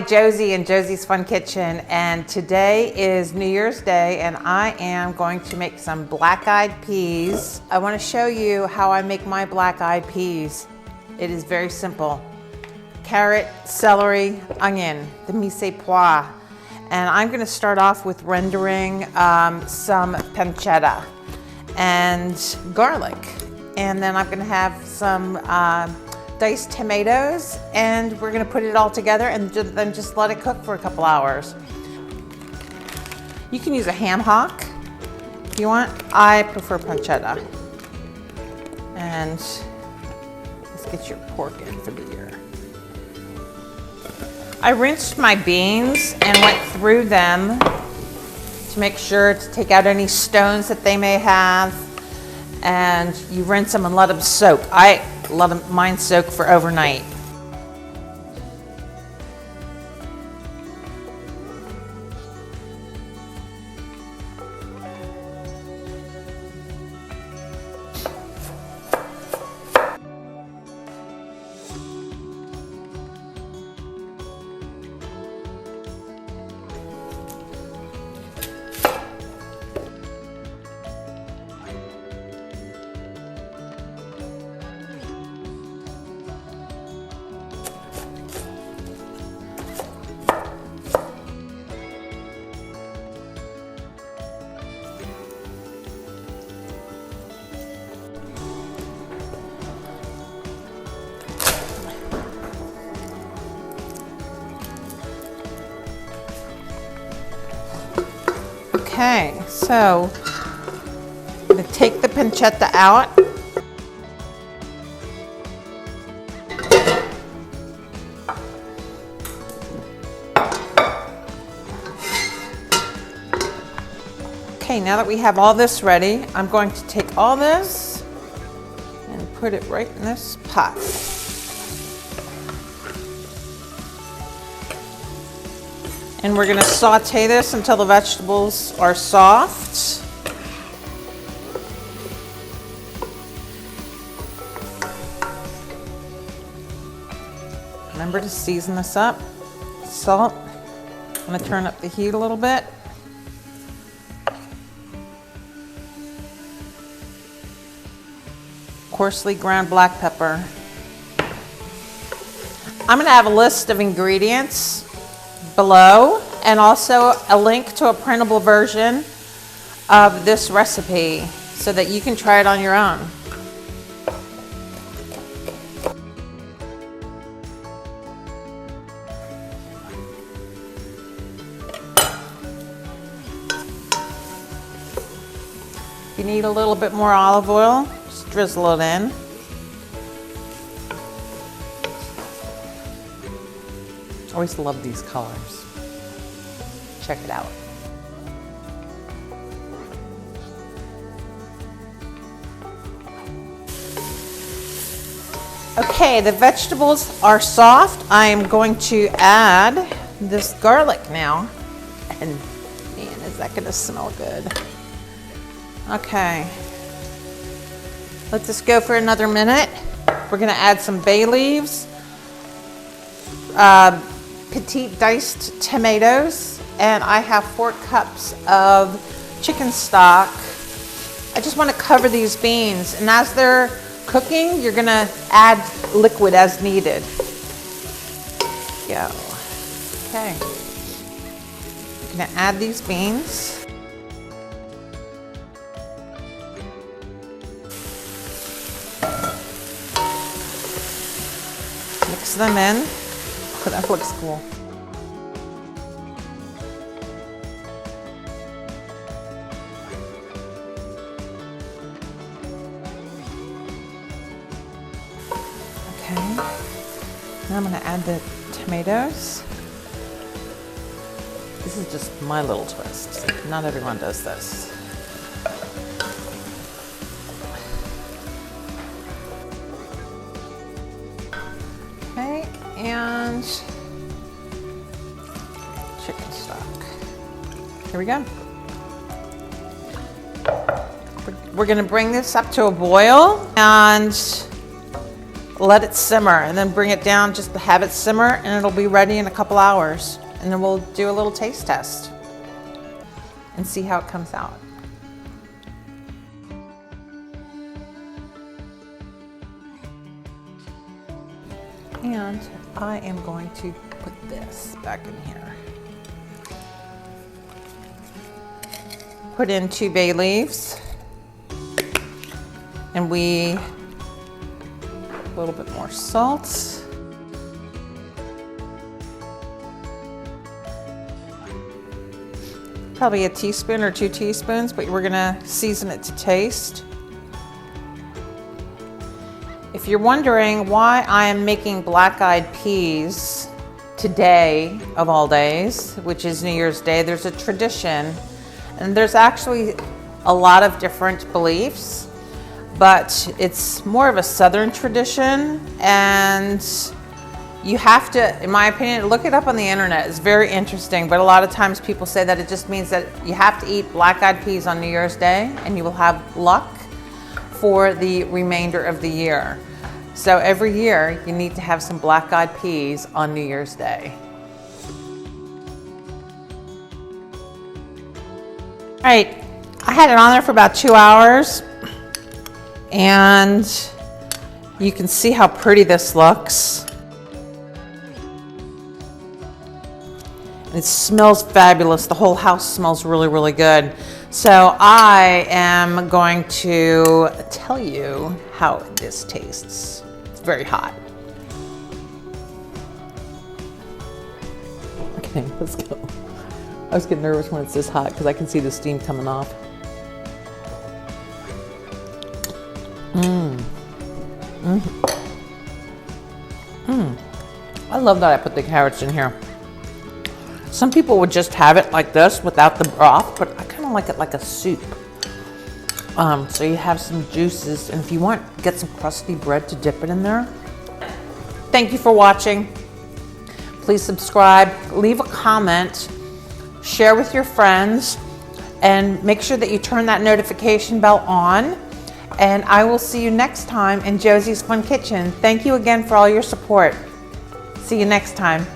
Josie and Josie's Fun Kitchen, and today is New Year's Day and I am going to make some black-eyed peas. I want to show you how I make my black-eyed peas. It is very simple. Carrot, celery, onion, the mise pois. And I'm going to start off with rendering some pancetta and garlic. And then I'm going to have some diced tomatoes, and we're going to put it all together and then just let it cook for a couple hours. You can use a ham hock if you want. I prefer pancetta. And let's get your pork in for the year. I rinsed my beans and went through them to make sure to take out any stones that they may have. And you rinse them and let them soak. I let mine soak for overnight. Okay, so I'm going to take the pancetta out. Okay, now that we have all this ready, I'm going to take all this and put it right in this pot. And we're going to saute this until the vegetables are soft. Remember to season this up. Salt. I'm going to turn up the heat a little bit. Coarsely ground black pepper. I'm going to have a list of ingredients below, and also a link to a printable version of this recipe so that you can try it on your own. If you need a little bit more olive oil, just drizzle it in. Always love these colors. Check it out. Okay, the vegetables are soft. I am going to add this garlic now. And man, is that gonna smell good. Okay. Let this go for another minute. We're gonna add some bay leaves. Petite diced tomatoes, and I have 4 cups of chicken stock. I just want to cover these beans, and as they're cooking, you're going to add liquid as needed. Go. Okay. I'm going to add these beans. Mix them in. Oh, that looks cool. Okay, now I'm going to add the tomatoes. This is just my little twist. Not everyone does this. Okay, and chicken stock. Here we go. We're going to bring this up to a boil, and let it simmer, and then bring it down just to have it simmer, and it'll be ready in a couple hours. And then we'll do a little taste test and see how it comes out. And I am going to put this back in here. Put in 2 bay leaves, and a little bit more salt. Probably a teaspoon or 2 teaspoons, but we're gonna season it to taste. If you're wondering why I am making black-eyed peas today of all days, which is New Year's Day, there's a tradition, and there's actually a lot of different beliefs, but it's more of a Southern tradition, and you have to, in my opinion, look it up on the internet. It's very interesting, but a lot of times people say that it just means that you have to eat black-eyed peas on New Year's Day and you will have luck for the remainder of the year. So every year you need to have some black-eyed peas on New Year's Day. All right, I had it on there for about 2 hours, and you can see how pretty this looks. It smells fabulous. The whole house smells really, really good. So I am going to tell you how this tastes. It's very hot. Okay, let's go. I was getting nervous when it's this hot because I can see the steam coming off. I love that I put the carrots in here. Some people would just have it like this without the broth, but I kind of like it like a soup. So you have some juices, and if you want, get some crusty bread to dip it in there. Thank you for watching. Please subscribe, leave a comment, share with your friends, and make sure that you turn that notification bell on. And I will see you next time in Josie's Fun Kitchen. Thank you again for all your support. See you next time.